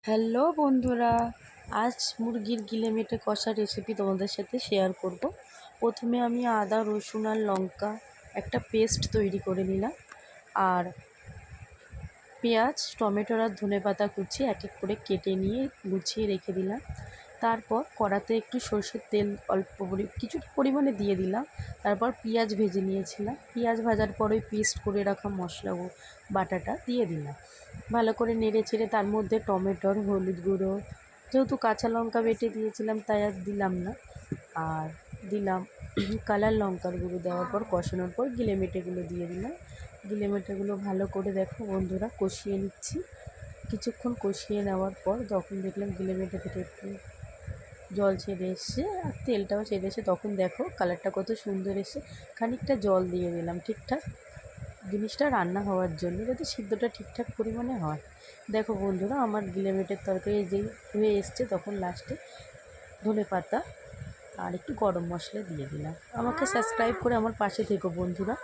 Hello বন্ধুরা, আজ মুরগির গিলে কষা রেসিপি তোমাদের সাথে শেয়ার করব। প্রথমে আমি আদা রসুন আর লঙ্কা একটা পেস্ট তৈরি করে নিলাম, আর পেঁয়াজ টমেটোর আর ধনেপাতা কুচি এক এক করে কেটে নিয়ে গুছিয়ে রেখে দিলাম। তারপর কড়াতে একটু সরষের তেল কিছুটা পরিমাণে দিয়ে দিলাম। তারপর পেঁয়াজ ভেজে নিয়েছিলাম, পেঁয়াজ ভাজার পর ওই পেস্ট করে রাখা মশলা বাটাটা দিয়ে দিলাম। ভালো করে নেড়ে চেড়ে তার মধ্যে টমেটোর হলুদ গুঁড়ো, যেহেতু কাঁচা লঙ্কা বেটে দিয়েছিলাম তাই আর দিলাম না, আর দিলাম কালার লঙ্কার গুঁড়ো। দেওয়ার পর কষানোর পর গিলেমেটেগুলো দিয়ে দিলাম। গিলেমেটেগুলো ভালো করে দেখো বন্ধুরা কষিয়ে নিচ্ছি। কিছুক্ষণ কষিয়ে নেওয়ার পর যখন দেখলাম গিলেমেটে থেকে একটু জল ছেড়ে এসছে আর তেলটাও ছেড়ে এসে, তখন দেখো কালারটা কত সুন্দর এসে খানিকটা জল দিয়ে দিলাম ঠিকঠাক জিনিসটা রান্না হওয়ার জন্য, যাতে সিদ্ধটা ঠিকঠাক পরিমাণে হয়। দেখো বন্ধুরা আমার গিলেমেটের তরকারি যেই হয়ে এসছে, তখন লাস্টে ধনেপাতা আর একটু গরম মশলা দিয়ে দিলাম। আমাকে সাবস্ক্রাইব করে আমার পাশে থেকো বন্ধুরা।